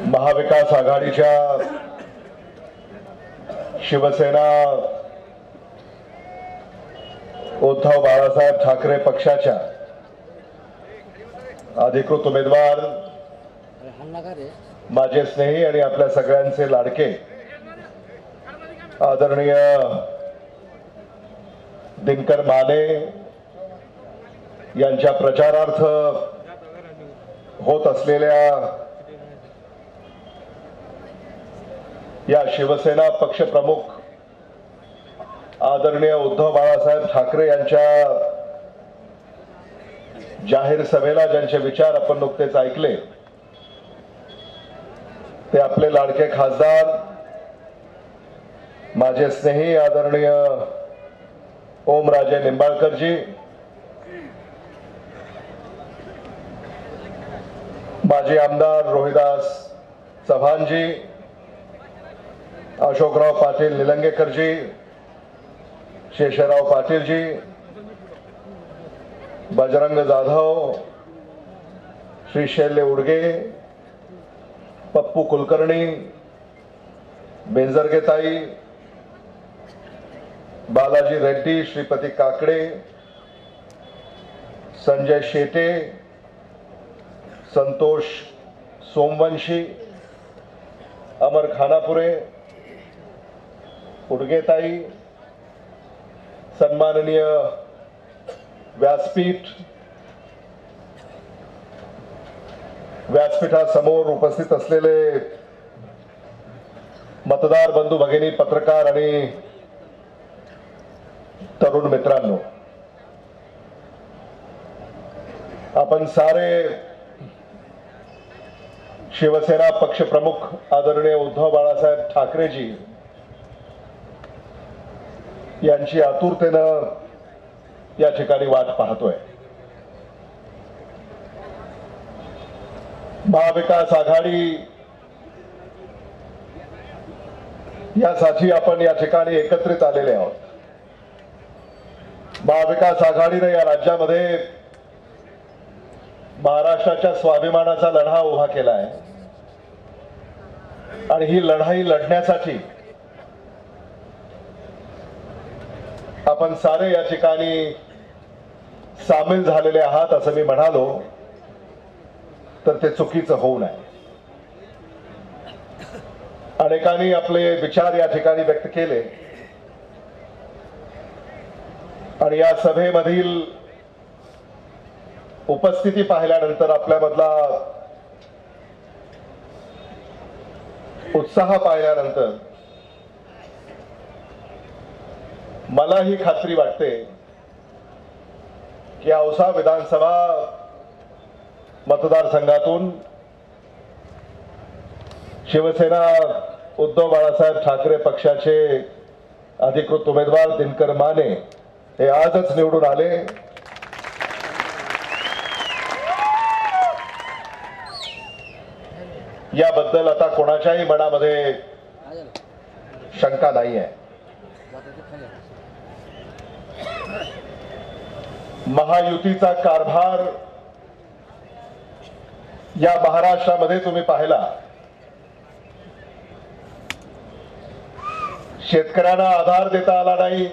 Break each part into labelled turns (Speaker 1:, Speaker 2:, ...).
Speaker 1: महाविकास आघाडीच्या शिवसेना उद्धव बाळासाहेब ठाकरे पक्षाच्या अधिकृत उमेदवार माझे स्नेही आणि आपल्या सगळ्यांचे लाडके आदरणीय दिनकर माने यांच्या प्रचारार्थ होत असलेल्या या शिवसेना पक्षप्रमुख आदरणीय उद्धव बाळासाहेब ठाकरे यांच्या जाहीर सभेला ज्यांचे विचार आपण नुकतेच ऐकले ते आपले लाडके खासदार माझे स्नेही आदरणीय ओमराजे निंबाळकरजी, माजी आमदार रोहिदास चव्हाणजी, अशोकराव पाटील निलंगेकरजी, शेषराव पाटीलजी, बजरंग जाधव, श्री शैल्य उडगे, पप्पू कुलकर्णी, बेंजरगेताई, बालाजी रेड्डी, श्रीपती काकडे, संजय शेटे, संतोष सोमवंशी, अमर खानापुरे, उडगेताई, सन्माननीय व्यासपीठासमोर उपस्थित असलेले मतदार बंधू भगिनी, पत्रकार आणि तरुण मित्रांनो, आपण सारे शिवसेना पक्षप्रमुख आदरणीय उद्धव बाळासाहेब ठाकरेजी यांची आतुरतेनं या ठिकाणी वाट पाहतोय। महाविकास आघाडी यासाठी आपण या ठिकाणी एकत्रित आलेले आहोत। महाविकास आघाडीने या राज्यामध्ये महाराष्ट्राच्या स्वाभिमानाचा लढा उभा केला आहे आणि ही लढाई लढण्यासाठी आपण सारे या ठिकाणी सामील झालेले आहात असं मी म्हणालो तर ते चुकीचं होऊ नये। अनेकांनी आपले विचार या ठिकाणी व्यक्त केले आणि या सभेमधील उपस्थिती पाहिल्यानंतर आपल्यामधला उत्साह पाहिल्यानंतर मला ही खात्री वाटते की औसा विधानसभा मतदारसंघातून शिवसेना उद्धव बाळासाहेब ठाकरे पक्षाचे अधिकृत उमेदवार दिनकर माने हे आजच निवडून आले। याबद्दल आता कोणाच्याही मनामध्ये शंका नाही आहे। महायुतीचा कारभार या महाराष्ट्रामध्ये तुम्ही पाहिला। शेतकऱ्यांना आधार देता आला नाही,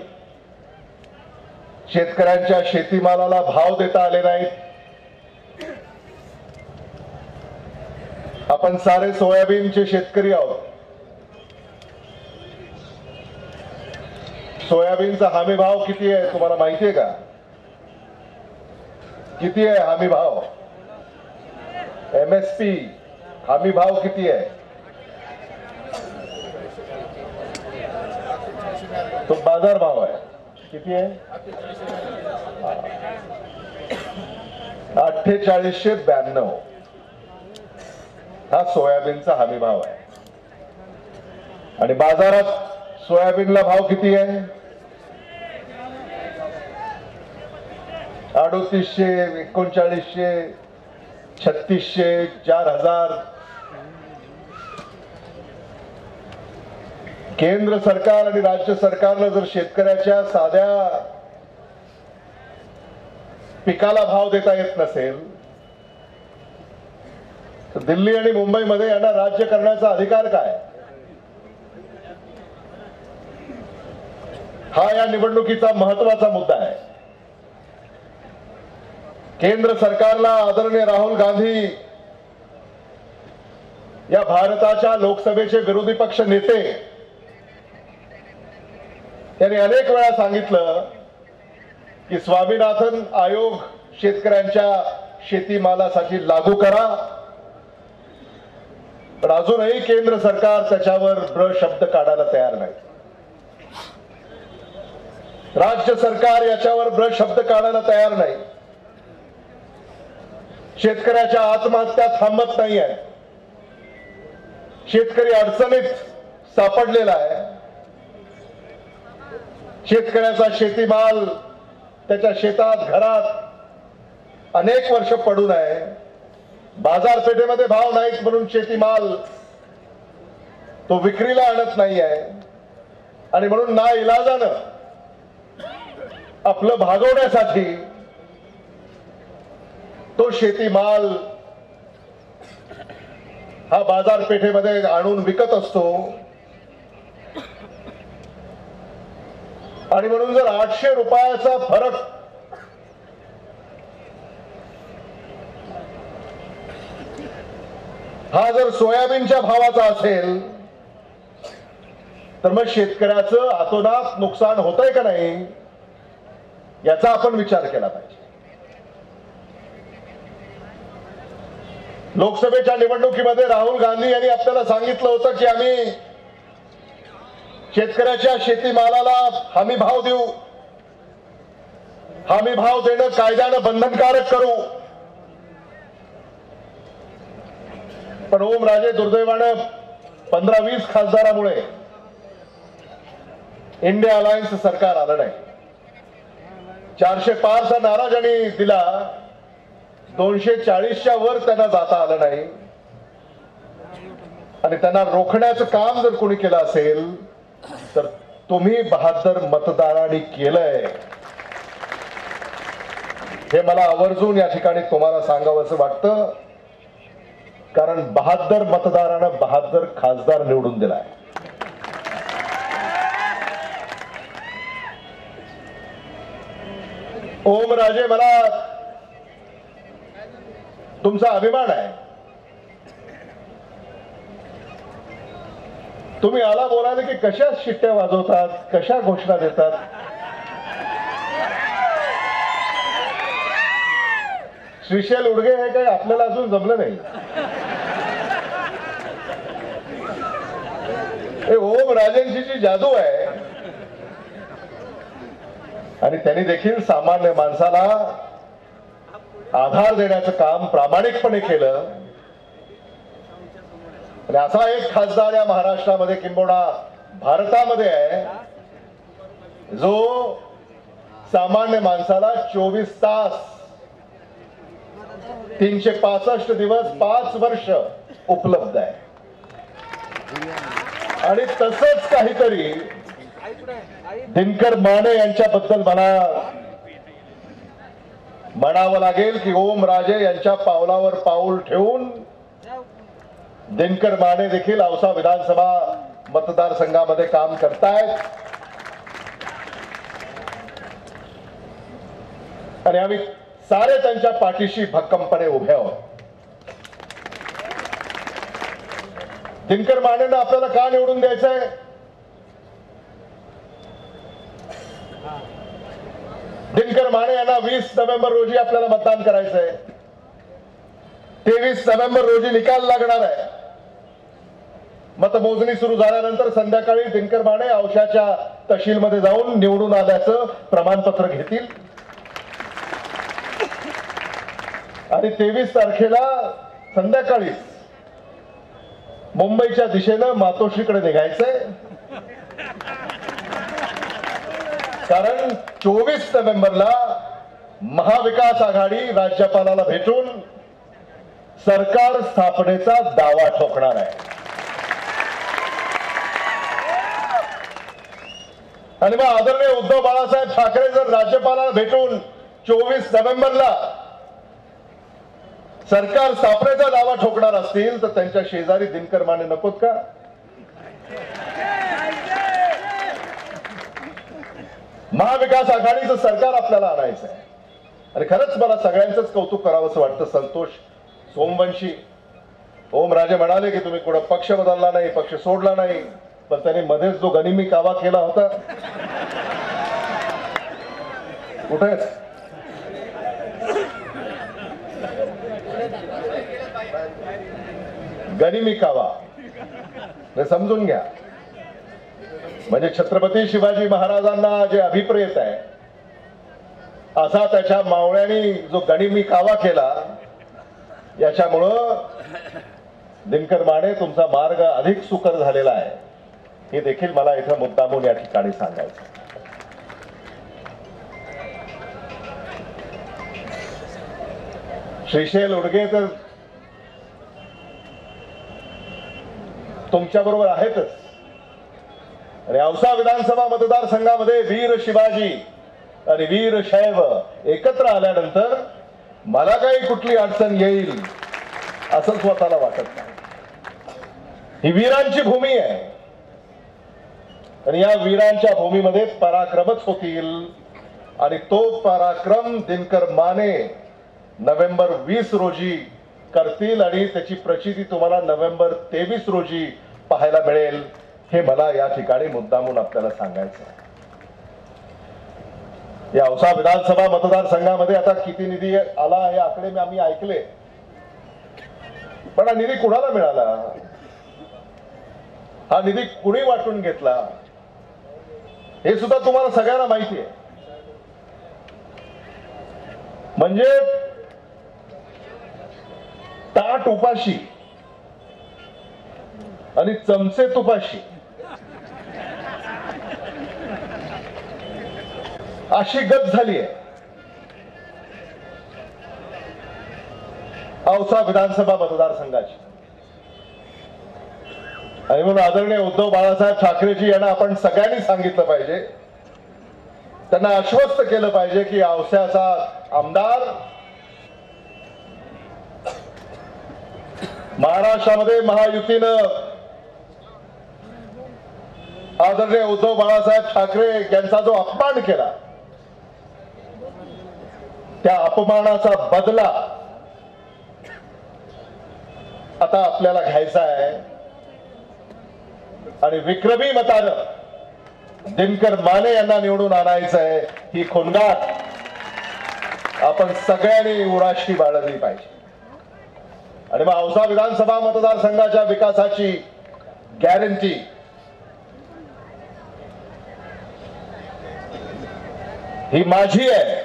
Speaker 1: शेतकऱ्यांच्या शेतीमालाला भाव देता आले नाहीत। आपण सारे सोयाबीनचे शेतकरी आहोत। सोयाबीनचा हमी भाव किती आहे तुम्हाला माहिती आहे का? किती आहे हमी भाव? MSP हमी भाव किती आहे? तो बाजार भाव आहे किती आहे? 4892 हा सोयाबीनचा हमी भाव आहे आणि बाजारात सोयाबीनला भाव किती आहे? 3800, 3900, 3600, 4000। केंद्र सरकार आणि राज्य सरकारने जर शेतकऱ्याच्या साध्या पिकाला भाव देता येत नसेल दिल्ली आणि मुंबईमध्ये यांना राज्य करण्याचा अधिकार काय? हा या निवडणुकीचा महत्वाचा मुद्दा आहे. केंद्र सरकारला आदरणीय राहुल गांधी या भारताच्या लोकसभेचे विरोधी पक्ष नेते यांनी अनेक वेळा सांगितलं की स्वामीनाथन आयोग शेतकऱ्यांच्या शेतीमालासाठी लागू करा, पण अजूनही केंद्र सरकार त्याच्यावर ब्र शब्द काढायला तयार नाही. राज्य सरकार याच्यावर ब्र शब्द काढायला तयार नाही. शेतकऱ्याच्या आत्महत्या थांबत नाही आहे. शेतकरी अडचणीत सापडलेला आहे. शेतकऱ्याचा शेतीमाल त्याच्या शेतात घरात अनेक वर्ष पडून आहे. बाजारपेठेमध्ये भाव नाहीत म्हणून शेतीमाल तो विक्रीला आणत नाही आहे आणि म्हणून ना इलाजानं आपलं भागवण्यासाठी तो शेतीमाल हा बाजारपेठेमध्ये आणून विकत असतो. आणि म्हणून जर 800 रुपयाचा फरक हा जर सोयाबीनच्या भावाचा असेल तर मग शेतकऱ्याचं अतोनात नुकसान होतंय का नाही याचा आपण विचार केला पाहिजे. लोकसभेच्या निवडणुकीमध्ये राहुल गांधी यांनी आपल्याला सांगितलं होतं की आम्ही शेतकऱ्याच्या शेतीमालाला हमी भाव देऊ, हमी भाव देणं कायद्यानं बंधनकारक करू. पण ओमराजे दुर्दैवानं 15-20 खासदारामुळे इंडिया अलायन्स सरकार आलं नाही. 400 पारचा नारा ज्यांनी दिला, 240च्या वर त्यांना जाता आलं नाही. आणि त्यांना रोखण्याचं काम जर कोणी केलं असेल तर तुम्ही बहादर मतदारांनी केलंय, हे मला आवर्जून या ठिकाणी तुम्हाला सांगावं असं वाटतं. कारण बहादर मतदारानं बहादर खासदार निवडून दिलाय. ओमराजे, मला तुमचा अभिमान आहे. तुम्ही आला बोलाले की कशा शिट्ट्या वाजवतात, कशा घोषणा देतात. श्रीशैल उडगे हे काही आपल्याला अजून जमलं नाही. हे ओमराजेंची जी जादू आहे आणि त्यांनी देखील सामान्य माणसाला आधार देण्याचं काम प्रामाणिकपणे केलं. आणि असा एक खासदार या महाराष्ट्रामध्ये किंबहुना भारतामध्ये आहे जो सामान्य माणसाला 24 तास 365 दिवस 5 वर्ष उपलब्ध आहे. आणि तसंच काहीतरी दिनकर माने यांच्याबद्दल मला म्हणावं लागेल की ओमराजे यांच्या पावलावर पाऊल ठेवून दिनकर माने देखील औसा विधानसभा मतदारसंघामध्ये काम करतायत. आणि आम्ही सारे त्यांच्या पाठीशी भक्कमपणे उभे आहोत. दिनकर मानेंना आपल्याला का निवडून द्यायचंय? दिनकर माने यांना 20 नोव्हेंबर रोजी आपल्याला मतदान करायचंय. 23 नोव्हेंबर रोजी निकाल लागणार आहे. मतमोजणी सुरू झाल्यानंतर संध्याकाळी दिनकर माने औशाच्या तहसीलमध्ये जाऊन निवडून आल्याचं प्रमाणपत्र घेतील. आणि 23 तारखेला संध्याकाळी मुंबईच्या दिशेनं मातोश्रीकडे निघायचंय. कारण 24 नोव्हेंबरला महाविकास आघाडी राज्यपालाला भेटून सरकार स्थापनेचा दावा ठोकणार आहे. आणि मग आदरणीय उद्धव बाळासाहेब ठाकरे जर राज्यपालाला भेटून 24 नोव्हेंबरला सरकार स्थापनेचा दावा ठोकणार असतील तर त्यांच्या शेजारी दिनकर माने नकोत का? महाविकास आघाडीचं सरकार आपल्याला आणायचं आहे. आणि खरंच मला सगळ्यांचंच कौतुक करावंसं वाटतं. संतोष सोमवंशी, ओमराजे म्हणाले की तुम्ही कुठं पक्ष बदलला नाही, पक्ष सोडला नाही, पण त्यांनी मध्येच जो गनिमी कावा केला होता कुठे गनिमी कावा हे समजून घ्या. म्हणजे छत्रपती शिवाजी महाराजांना जे अभिप्रेत आहे असा त्याच्या मावळ्यांनी जो गनिमी कावा केला, याच्यामुळं दिनकर माने तुमचा मार्ग अधिक सुकर झालेला आहे, हे देखील मला इथं मुद्दामून या ठिकाणी सांगायचं. श्रीशैल उडगे तर तुमच्या बरोबर आहेतच. आणि औसा विधानसभा मतदारसंघामध्ये वीर शिवाजी आणि वीर शैव एकत्र आल्यानंतर मला काही कुठली अडचण येईल असं स्वतःला वाटत नाही. ही वीरांची भूमी आहे आणि या वीरांच्या भूमीमध्ये पराक्रमच होतील. आणि तो पराक्रम दिनकर माने नोव्हेंबर 20 रोजी करतील आणि त्याची प्रचिती तुम्हाला नोव्हेंबर 23 रोजी पाहायला मिळेल, हे मला या ठिकाणी मुद्दामून आपल्याला सांगायचं आहे. या औसा विधानसभा मतदारसंघामध्ये आता किती निधी आला हे आकडे आम्ही ऐकले, पण हा निधी कुणाला मिळाला, हा निधी कुणी वाटून घेतला हे सुद्धा तुम्हाला सगळ्यांना माहिती आहे. म्हणजे ताट उपाशी आणि चमचे तुपाशी अशी गत झाली आहे औसा विधानसभा मतदारसंघाची. आणि म्हणून आदरणीय उद्धव बाळासाहेब ठाकरेजी यांना आपण सगळ्यांनी सांगितलं पाहिजे, त्यांना आश्वस्त केलं पाहिजे की औस्याचा आमदार महाराष्ट्रामध्ये महायुतीनं आदरणीय उद्धव बाळासाहेब ठाकरे यांचा जो अपमान केला, त्या अपमानाचा बदला आता आपल्याला घ्यायचा आहे. आणि विक्रमी मतानं दिनकर माने यांना निवडून आणायचं आहे. ही खोनगाट आपण सगळ्यांनी उराशी बाळगली पाहिजे. आणि मग औसा विधानसभा मतदारसंघाच्या विकासाची गॅरंटी ही माझी आहे,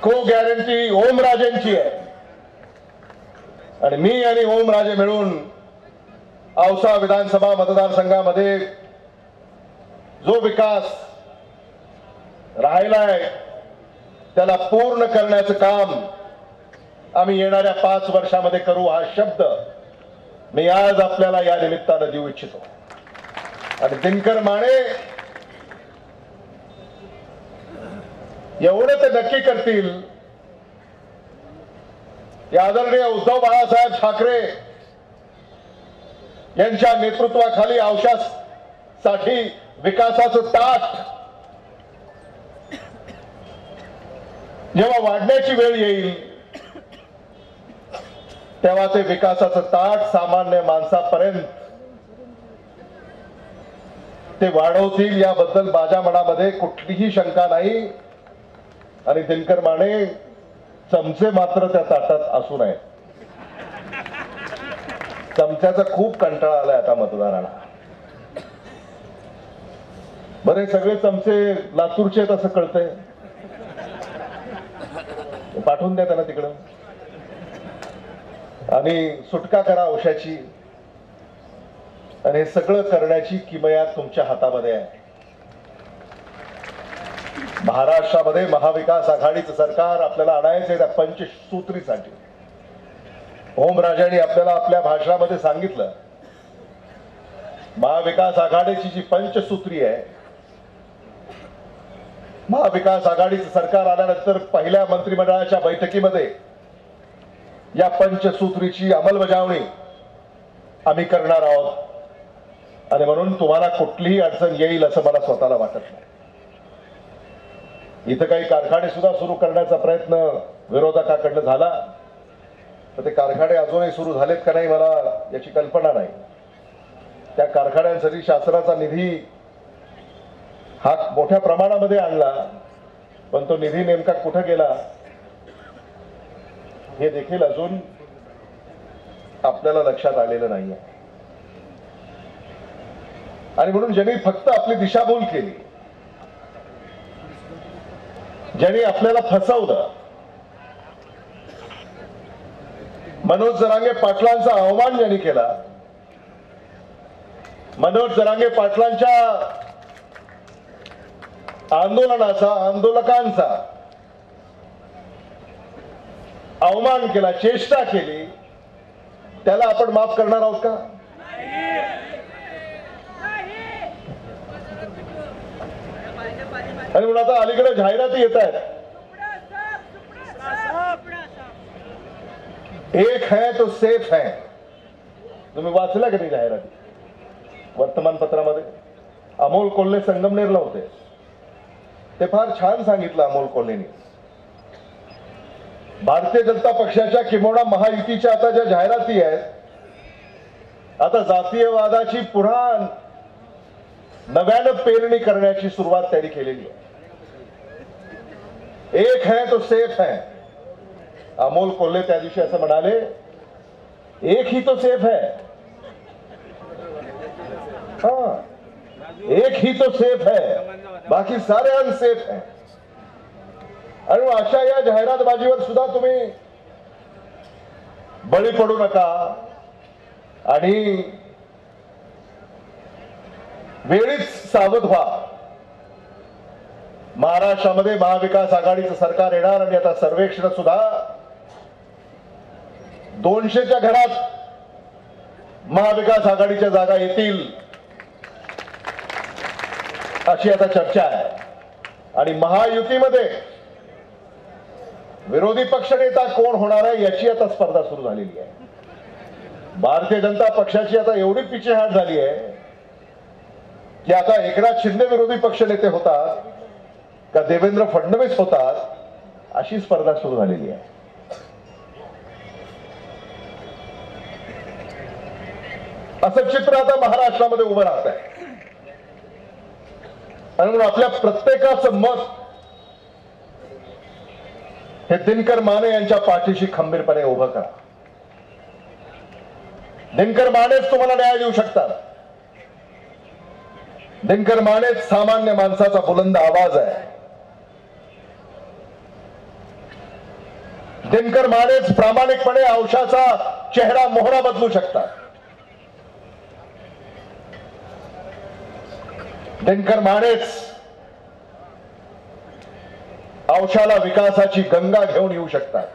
Speaker 1: को गॅरंटी ओमराजेंची आहे. आणि मी आणि ओमराजे मिळून औसा विधानसभा मतदारसंघामध्ये जो विकास राहिलाय त्याला पूर्ण करण्याचं काम आम्ही येणाऱ्या 5 वर्षामध्ये करू, हा शब्द मी आज आपल्याला या निमित्तानं देऊ इच्छितो. आणि दिनकर माने एवढं ते नक्की करतील, या आदरणीय उद्धव बाळासाहेब ठाकरे यांच्या नेतृत्वाखाली औषधासाठी विकासाचं ताट जेव्हा वाढण्याची वेळ येईल तेव्हा ते विकासाचं ताट सामान्य माणसापर्यंत ते वाढवतील, याबद्दल माझ्या मनामध्ये कुठलीही शंका नाही. आणि दिनकर माने चमचे मात्र त्या ताटात असू नये. चमच्याचा खूप कंटाळा आलाय आता मतदारांना. बरे सगळे चमचे लातूरचे आहेत असं कळतंय, पाठवून द्या त्यांना तिकडं आणि सुटका करा औषधाची. आणि हे सगळं करण्याची किमया तुमच्या हातामध्ये आहे. महाराष्ट्रामध्ये महाविकास आघाडीचं सरकार आपल्याला आणायचंय त्या पंचसूत्रीसाठी. ओमराजांनी आपल्याला आपल्या भाषणामध्ये सांगितलं, महाविकास आघाडीची जी पंचसूत्री आहे महाविकास आघाडीचं सरकार आल्यानंतर पहिल्या मंत्रिमंडळाच्या बैठकीमध्ये या पंचसूत्रीची अंमलबजावणी आम्ही करणार आहोत आणि म्हणून तुम्हाला कुठलीही अडचण येईल असं मला स्वतःला वाटत नाही. इथं काही कारखाने सुद्धा सुरू करण्याचा प्रयत्न विरोधकाकडनं झाला, तर ते कारखाने अजूनही सुरू झालेत का नाही मला याची कल्पना नाही. त्या कारखान्यांसाठी शासनाचा निधी हा मोठ्या प्रमाणामध्ये आणला, पण तो निधी नेमका कुठं गेला हे देखील अजून आपल्याला लक्षात आलेलं नाहीये. आणि म्हणून ज्यांनी फक्त आपली दिशाभूल केली, ज्यांनी आपल्याला फसवलं, मनोज जरांगे पाटलांचा अवमान ज्यांनी केला, मनोज जरांगे पाटलांच्या आंदोलनाचा, आंदोलकांचा अवमान केला, चेष्टा केली, त्याला आपण माफ करणार आहोत का? आणि म्हणून आता अलीकडे जाहिराती येत आहेत, एक है तो सेफ है. तुम्ही वाचला का नाही जाहिराती वर्तमानपत्रामध्ये? अमोल कोल्हे संगमनेरला होते, ते फार छान सांगितलं अमोल कोल्हेनी. भारतीय जनता पक्षाच्या किंबहुना महायुतीच्या आता ज्या जाहिराती आहेत, आता जातीयवादाची पुन्हा नव्यानं पेरणी करण्याची सुरुवात त्यांनी केलेली आहे. एक है तो सेफ है. अमोल कोल्हे त्या दिवशी असं म्हणाले, एक ही तो सेफ है. हाँ, एक ही तो सेफ है, बाकी सारे अनसेफ है. आणि अशा या जाहिरातबाजीवर सुद्धा तुम्ही बळी पडू नका आणि वेळीच सावध व्हा. महाराष्ट्रामध्ये महाविकास आघाडीचं सरकार येणार आणि आता सर्वेक्षण सुद्धा 200च्या घरात महाविकास आघाडीच्या जागा येतील अशी आता चर्चा आहे. आणि महायुतीमध्ये विरोधी पक्षनेता कोण होणार आहे याची आता स्पर्धा सुरू झालेली आहे. भारतीय जनता पक्षाची आता एवढी पिछेहाट झाली आहे की आता एकनाथ शिंदे विरोधी पक्षनेते होतात का देवेंद्र फडणवीस होतात अशी स्पर्धा सुरू झालेली आहे. असं चित्र आता महाराष्ट्रामध्ये उभं राहत आहे. आणि म्हणून आपल्या प्रत्येकाचं मत हे दिनकर माने यांच्या पाठीशी खंबीरपणे उभं करा. दिनकर मानेच तुम्हाला न्याय देऊ शकतात. दिनकर मानेच सामान्य माणसाचा बुलंद आवाज आहे. दिनकर मानेच प्रामाणिकपणे औषधाचा चेहरा मोहरा बदलू शकतात. दिनकर मानेच औषधाला विकासाची गंगा घेऊन येऊ शकतात.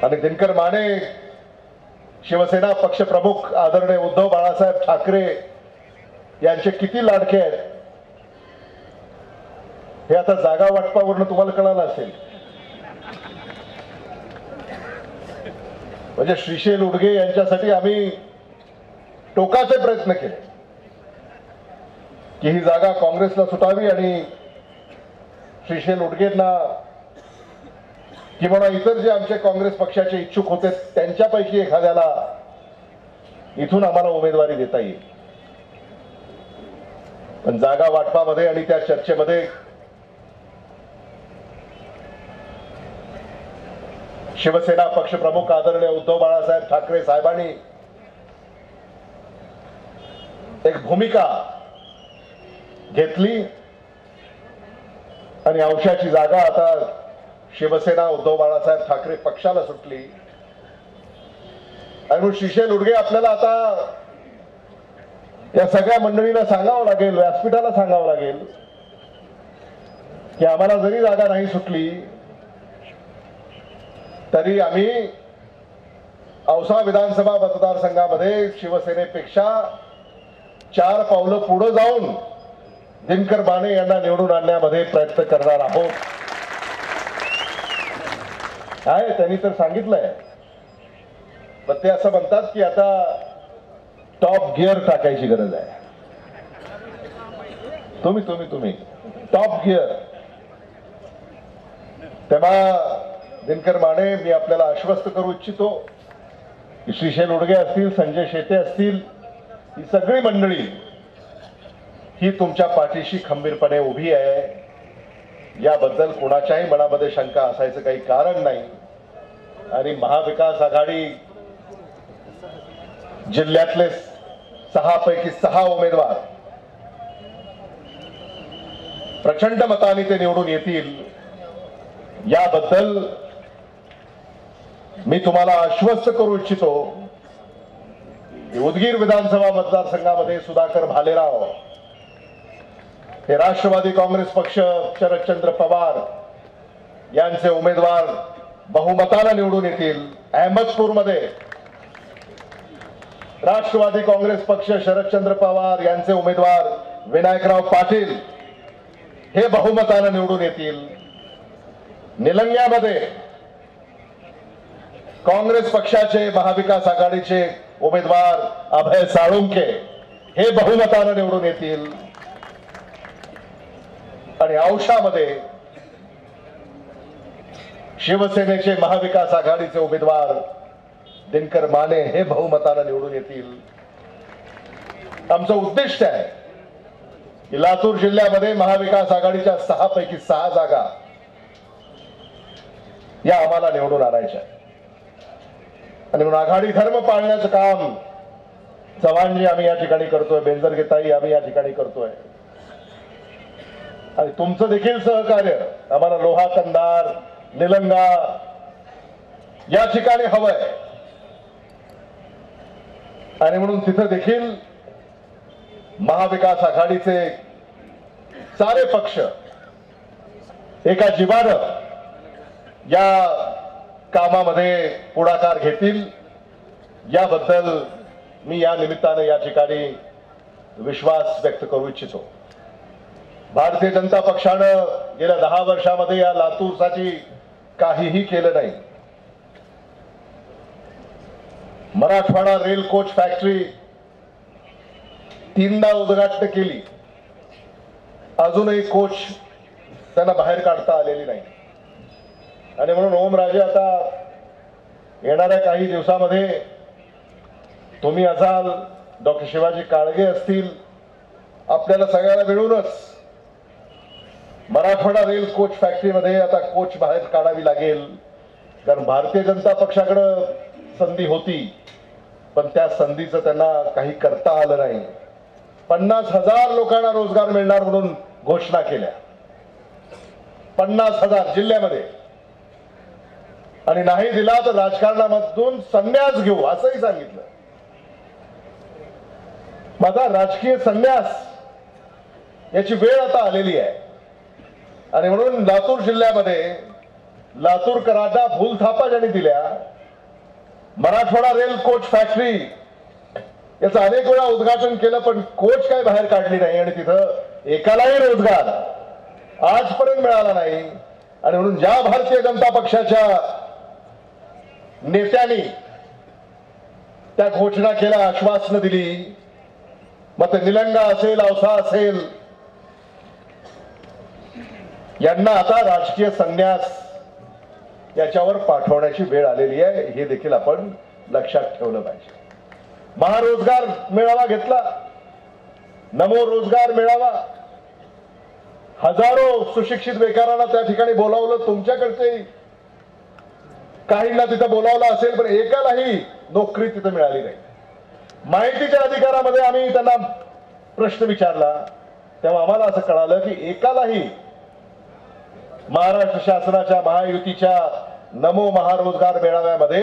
Speaker 1: आणि दिनकर माने शिवसेना पक्षप्रमुख आदरणीय उद्धव बाळासाहेब ठाकरे यांचे किती लाडके आहेत हे आता जागा वाटपावरून तुम्हाला कळालं असेल. म्हणजे श्रीशैल उडगे यांच्यासाठी आम्ही टोकाचे प्रयत्न केले की ही जागा काँग्रेसला सुटावी आणि श्रीशैल उडगेंना किंवा इतर जे आमचे काँग्रेस पक्षाचे इच्छुक होते त्यांच्यापैकी एखाद्याला इथून आम्हाला उमेदवारी देता येईल. पण जागा वाटपामध्ये आणि त्या चर्चेमध्ये शिवसेना पक्षप्रमुख आदरणीय उद्धव बाळासाहेब ठाकरे साहेबांनी एक भूमिका घेतली आणि औषधाची जागा आता शिवसेना उद्धव बाळासाहेब ठाकरे पक्षाला सुटली. आणि म्हणून श्रीशैल उडगे आपल्याला आता या सगळ्या मंडळीला सांगावं लागेल, व्यासपीठाला सांगावं लागेल की आम्हाला जरी जागा नाही सुटली तरी आम्ही औसा विधानसभा मतदारसंघामध्ये शिवसेनेपेक्षा 4 पावलं पुढे जाऊन दिनकर माने यांना निवडून आणण्यामध्ये प्रयत्न करणार आहोत. काय त्यांनी तर सांगितलंय, पण ते असं म्हणतात की आता टॉप गिअर टाकायची गरज आहे. तुम्ही टॉप गिअर. तेव्हा दिनकर माने, मी आपल्याला आश्वस्त करू इच्छितो की श्रीशैल उडगे असतील, संजय शेटे असतील, ही सगळी मंडळी ही तुमच्या पाठीशी खंबीरपणे उभी आहे. याबद्दल कोणाच्याही मनामध्ये शंका असायचं काही कारण नाही. आणि महाविकास आघाडी जिल्ह्यातले 6 पैकी 6 उमेदवार प्रचंड मताने ते निवडून येतील, याबद्दल मी तुम्हाला आश्वस्त करू इच्छितो. उदगीर विधानसभा मतदारसंघामध्ये सुधाकर भालेराव हे राष्ट्रवादी काँग्रेस पक्ष शरदचंद्र पवार यांचे उमेदवार बहुमताने निवडून येतील. अहमदपूरमध्ये राष्ट्रवादी काँग्रेस पक्ष शरदचंद्र पवार यांचे उमेदवार विनायकराव पाटील हे बहुमताने निवडून येतील. निलंग्यामध्ये काँग्रेस पक्षाचे महाविकास आघाडीचे उमेदवार अभय साळुंके हे बहुमताने निवडून येतील. आणि औशामध्ये शिवसेनेचे महाविकास आघाडीचे उमेदवार दिनकर माने हे बहुमताने निवडून येतील. आमचं उद्दिष्ट आहे की लातूर जिल्ह्यामध्ये महाविकास आघाडीच्या 6 पैकी 6 जागा या आम्हाला निवडून आणायच्या. आणि म्हणून आघाडी धर्म पाळण्याचं काम चव्हाणजी आम्ही या ठिकाणी करतोय, बेंजरगेताई आम्ही या ठिकाणी करतोय. आणि तुमचं देखील सहकार्य आम्हाला लोहा कंधार, निलंगा या ठिकाणी हवंय. आणि म्हणून तिथं देखील महाविकास आघाडीचे सारे पक्ष एका जिवानं या कामामध्ये पुढाकार घेतील, याबद्दल मी या निमित्ताने या ठिकाणी विश्वास व्यक्त करू इच्छितो. भारतीय जनता पक्षानं गेल्या 10 वर्षामध्ये या लातूरसाठी काहीही केलं नाही. मराठवाडा रेल कोच फॅक्टरी 3दा उद्घाटन केली, अजूनही कोच त्यांना बाहेर काढता आलेली नाही. आणि म्हणून ओमराजे आता येणाऱ्या काही दिवसामध्ये तुम्ही असाल, डॉक्टर शिवाजी काळगे असतील, आपल्याला सगळ्याला मिळूनच मराठवाडा रेल कोच फॅक्टरीमध्ये आता कोच बाहेर काढावी लागेल. कारण भारतीय जनता पक्षाकडे संधी होती, पण त्या संधीचं त्यांना काही करता आलं नाही. 50,000 लोकांना रोजगार मिळणार म्हणून घोषणा केल्या, 50,000 जिल्ह्यामध्ये. आणि नाही दिला तर राजकारणामधून संन्यास घेऊ असंही सांगितलं. माझा राजकीय संन्यास याची वेळ आता आलेली आहे. आणि म्हणून लातूर जिल्ह्यामध्ये लातूरकरांना फुलथापा ज्यांनी दिल्या, मराठवाडा रेल कोच फॅक्टरी याचं अनेक वेळा उद्घाटन केलं, पण कोच काय बाहेर काढली नाही. आणि तिथं एकालाही रोजगार आजपर्यंत मिळाला नाही. आणि म्हणून ज्या भारतीय जनता पक्षाच्या नेत्यांनी त्या घोषणा केल्या, आश्वासनं दिली, मग ते निलंगा असेल, औसा असेल, यांना आता राजकीय संन्यास याच्यावर पाठवण्याची वेळ आलेली आहे. हे देखील आपण लक्षात ठेवलं पाहिजे. महारोजगार मेळावा घेतला, नमो रोजगार मेळावा, हजारो सुशिक्षित बेकारांना त्या ठिकाणी बोलावलं. तुमच्याकडचे काहींना तिथं बोलावलं असेल, पण एकालाही नोकरी तिथं मिळाली नाही. माहितीच्या अधिकारामध्ये आम्ही त्यांना प्रश्न विचारला, तेव्हा आम्हाला असं कळालं की एकालाही महाराष्ट्र शासनाच्या महायुतीच्या नमो महारोजगार मेळाव्यामध्ये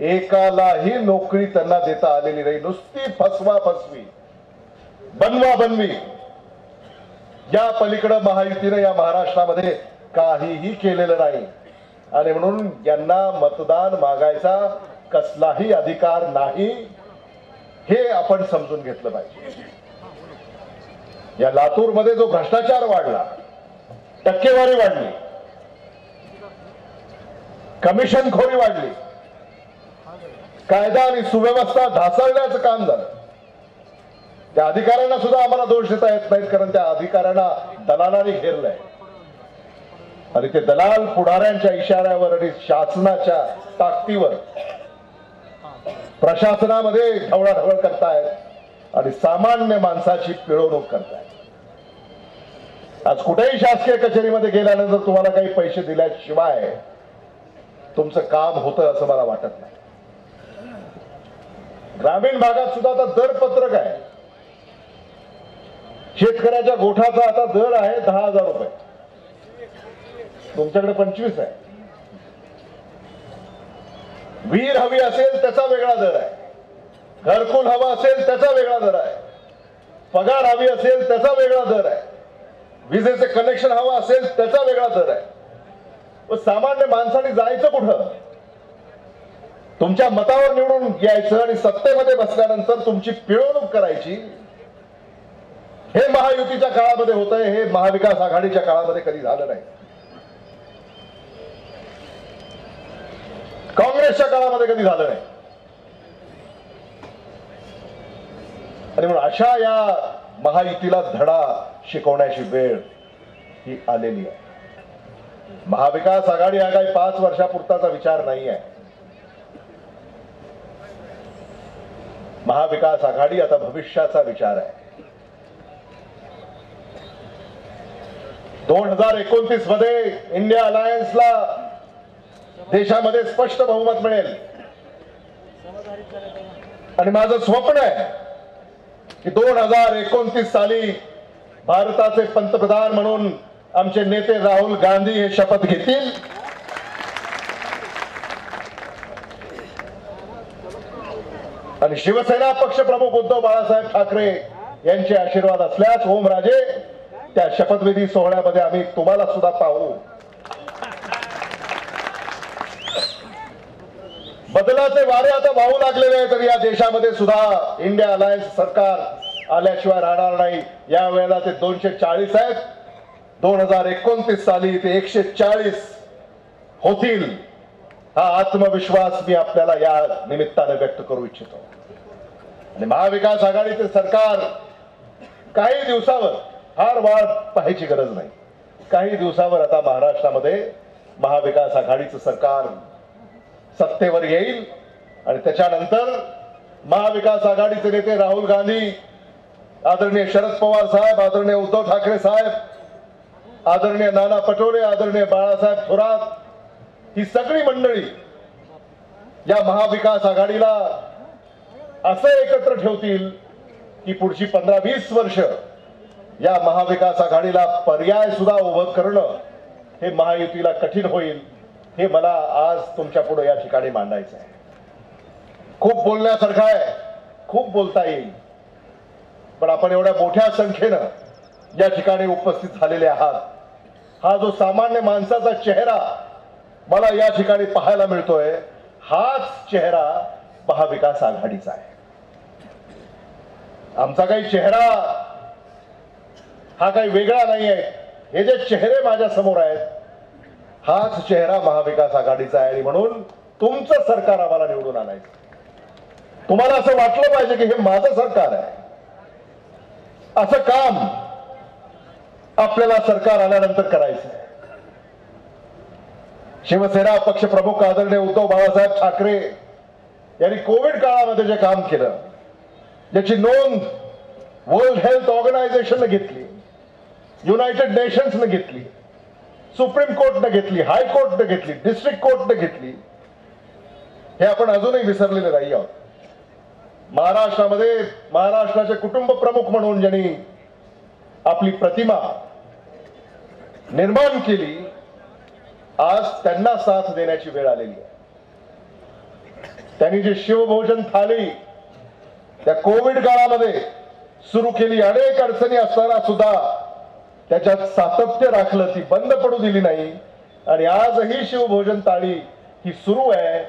Speaker 1: एकालाही नोकरी त्यांना देता आलेली नाही. नुसती फसवा फसवी, बनवा बनवी, या पलीकडे महायुतीने या महाराष्ट्रामध्ये काहीही केलेलं नाही. आणि म्हणून यांना मतदान मागायचा कसलाही अधिकार नाही, हे आपण समजून घेतलं पाहिजे. या लातूरमध्ये जो भ्रष्टाचार वाढला, टक्केवारी वाढली, कमिशनखोरी वाढली, कायदा आणि सुव्यवस्था ढासळण्याचं काम झालं, त्या अधिकाऱ्यांना सुद्धा आम्हाला दोष देता येत नाहीत, कारण त्या अधिकाऱ्यांना दलालांनी घेरलंय आणि ते दलाल पुढाऱ्यांच्या इशाऱ्यावर आणि शासनाच्या ताकदीवर प्रशासनामध्ये ढवळाढवळ करतायत आणि सामान्य माणसाची पिळवणूक करतायत. आज कुठेही शासकीय कचेरीमध्ये गेल्यानंतर तुम्हाला काही पैसे दिल्याशिवाय तुमचं काम होतं असं मला वाटत नाही. ग्रामीण भागात सुद्धा आता दरपत्रक आहे. शेतकऱ्याच्या गोठाचा आता दर आहे 10,000 रुपये, तुमच्याकडे 25 आहे. विहीर हवी असेल त्याचा वेगळा दर आहे, घरकुल हवा असेल त्याचा वेगळा दर आहे, पगार हवी असेल त्याचा वेगळा दर आहे, विजेचे कनेक्शन हवं असेल त्याचा वेगळा दर आहे. व सामान्य माणसाने जायचं कुठं? तुमच्या मतावर निवडून यायचं आणि सत्तेमध्ये बसल्यानंतर तुमची पिळवणूक करायची. हे महायुतीच्या काळामध्ये होतंय, हे महाविकास आघाडीच्या काळामध्ये कधी झालं नाही. काँग्रेसच्या काळामध्ये कधी झालं नाही. आणि म्हणून अशा या महायुतीला धडा शिकवण्याची वेळ ही आलेली आहे. महाविकास आघाडी हा काही 5 वर्षापुरताचा विचार नाही आहे. महाविकास आघाडी आता भविष्याचा विचार आहे. 2029 मध्ये इंडिया अलायन्सला देशामध्ये स्पष्ट बहुमत मिळेल आणि माझं स्वप्न आहे की 2029 साली भारताचे पंतप्रधान म्हणून आमचे नेते राहुल गांधी हे शपथ घेतील आणि शिवसेना पक्षप्रमुख उद्धव बाळासाहेब ठाकरे यांचे आशीर्वाद असल्यास ओमराजे त्या शपथविधी सोहळ्यामध्ये आम्ही तुम्हाला सुद्धा पाहू. बदलाचे वारे आता वाहू लागलेले आहेत, तर या देशामध्ये सुद्धा इंडिया अलायन्स सरकार आल्याशिवाय राहणार नाही. या वेळेला ते 240 आहेत, 2029 साली ते 140 होतील. हा आत्मविश्वास मी आपल्याला या निमित्ताने व्यक्त करू इच्छितो. आणि महाविकास आघाडीचे सरकार काही दिवसावर, फार वाढ पाहायची गरज नाही, काही दिवसावर आता महाराष्ट्रामध्ये महाविकास आघाडीचं सरकार सत्तेवर येईल आणि त्याच्यानंतर महाविकास आघाडीचे नेते राहुल गांधी, आदरणीय शरद पवार साहेब, आदरणीय उद्धव ठाकरे साहेब, आदरणीय नाना पटोले, आदरणीय बाळासाहेब थोरात, ही सगळी मंडळी या महाविकास आघाडीला असं एकत्र ठेवतील की पुढची 15-20 वर्ष या महाविकास आघाडीला पर्याय सुद्धा उभं करणं हे महायुतीला कठीण होईल. हे मला आज तुमच्या पुढे या ठिकाणी मांडायचं आहे. खूप बोलण्यासारखं आहे, खूप बोलता येईल, पण आपण एवढ्या मोठ्या संख्येनं या ठिकाणी उपस्थित झालेले आहात. हा जो सामान्य माणसाचा चेहरा मला या ठिकाणी पाहायला मिळतोय, हाच चेहरा महाविकास आघाडीचा आहे. आमचा काही चेहरा हा काही वेगळा नाही आहे. हे जे चेहरे माझ्या समोर आहेत, हाच चेहरा महाविकास आघाडीचा आहे. आणि म्हणून तुमचं सरकार आम्हाला निवडून आणायचं. तुम्हाला असं वाटलं पाहिजे की हे माझं सरकार आहे. असं काम आपल्याला सरकार आल्यानंतर करायचं आहे. शिवसेना पक्षप्रमुख आदरणीय उद्धव बाळासाहेब ठाकरे यांनी कोविड काळामध्ये जे काम केलं, ज्याची नोंद वर्ल्ड हेल्थ ऑर्गनायझेशनने घेतली, युनायटेड नेशन्सने घेतली, सुप्रीम कोर्टने घेतली, हायकोर्टने घेतली, डिस्ट्रिक्ट कोर्टने घेतली, हे आपण अजूनही विसरलेले नाही आहोत. महाराष्ट्रामध्ये महाराष्ट्राचे कुटुंब प्रमुख म्हणून ज्यांनी आपली प्रतिमा निर्माण केली, आज त्यांना साथ देण्याची वेळ आलेली आहे. त्यांनी जे शिवभोजन थाली त्या कोविड काळामध्ये सुरू केली, अनेक अडचणी असताना सुद्धा त्याच्यात सातत्य राखलं, ती बंद पडू दिली नाही. आणि आजही शिवभोजन थाळी ही सुरू आहे.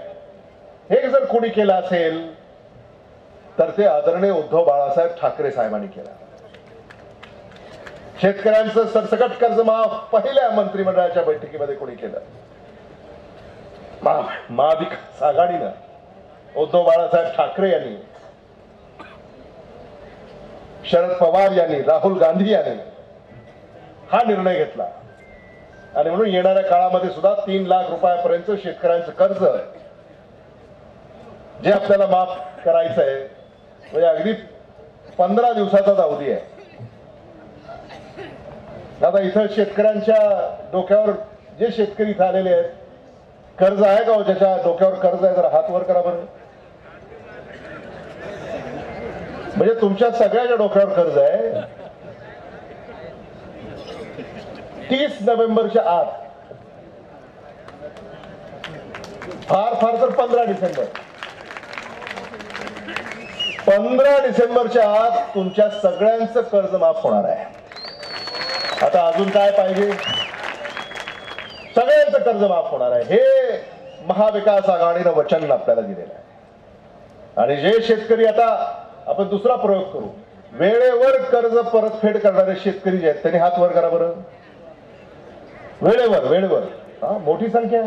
Speaker 1: हे जर कोणी केलं असेल तर ते आदरणीय उद्धव बाळासाहेब ठाकरे साहेबांनी केलं. शेतकऱ्यांचं सरसकट कर्ज माफ पहिल्या मंत्रिमंडळाच्या बैठकीमध्ये कोणी केलं? महाविकास आघाडीनं, उद्धव बाळासाहेब ठाकरे यांनी, शरद पवार यांनी, राहुल गांधी यांनी हा निर्णय घेतला. आणि म्हणून येणाऱ्या काळामध्ये सुद्धा 3 लाख रुपयापर्यंत शेतकऱ्यांचं कर्ज जे आपल्याला माफ करायचं आहे, म्हणजे अगदी 15 दिवसाचाच अवधी आहे. आता इथं शेतकऱ्यांच्या डोक्यावर, जे शेतकरी इथं आलेले आहेत, कर्ज आहे का हो? ज्याच्या डोक्यावर कर्ज आहे जरा हात वर करा बरं. म्हणजे तुमच्या सगळ्याच्या डोक्यावर कर्ज आहे. 30 नोव्हेंबरच्या आत, फार तर 15 डिसेंबर, 15 डिसेंबरच्या आत तुमच्या सगळ्यांचं कर्ज माफ होणार आहे. आता अजून काय पाहिजे? सगळ्यांचं कर्ज माफ होणार आहे. हे महाविकास आघाडीनं वचन आपल्याला दिलेलं आहे. आणि जे शेतकरी, आता आपण दुसरा प्रयोग करू, वेळेवर कर्ज परतफेड करणारे शेतकरी जे आहेत त्यांनी हात वर करा बरं. वेळेवर हा मोठी संख्या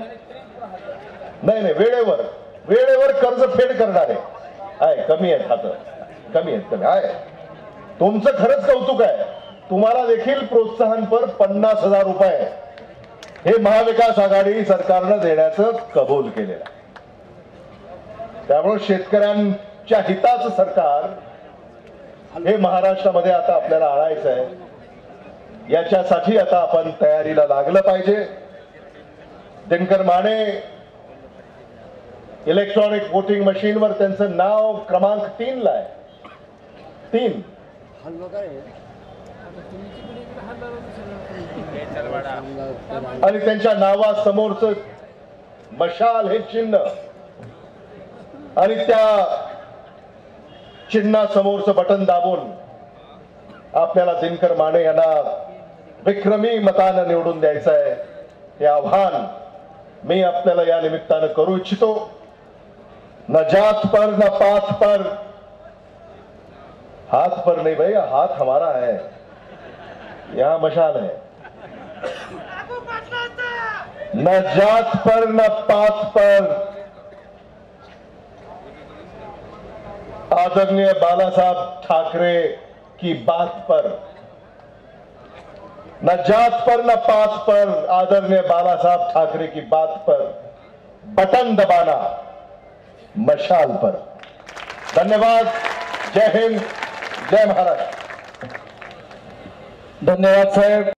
Speaker 1: नाही, वेळेवर कर्ज फेड करणारे आहे. कमी आहेत हात, कमी आहे. तुमचं खरंच कौतुक आहे. तुम्हाला देखील प्रोत्साहनपर 50,000 रुपये हे महाविकास आघाडी सरकारनं देण्याचं कबूल केलेलं आहे. त्यामुळे शेतकऱ्यांच्या हिताचं सरकार हे महाराष्ट्रामध्ये आता आपल्याला आणायचं आहे. याच्यासाठी आता आपण तयारीला लागलं पाहिजे. दिनकर माने इलेक्ट्रॉनिक वोटिंग मशीनवर त्यांचं नाव क्रमांक 3 ला आहे. 3 आणि त्यांच्या नावासमोरचं मशाल हे चिन्ह आणि त्या चिन्हासमोरचं बटन दाबून आपल्याला दिनकर माने यांना विक्रमी मतानं निवडून द्यायचं आहे. हे आव्हान मी आपल्याला या निमित्तानं करू इच्छितो. न जात पर न पात पर, हाथ पर नहीं भाई, हाथ हमारा है, यहां मशाल है. न जात पर न पात पर, आदरणीय बाला साहब ठाकरे की बात पर. न जात पर न पात पर, आदरणीय बाला साहब ठाकरे की बात पर बटन दबाना मशाल पर. धन्यवाद. जय हिंद, जय महाराष्ट्र.
Speaker 2: धन्यवाद साहेब.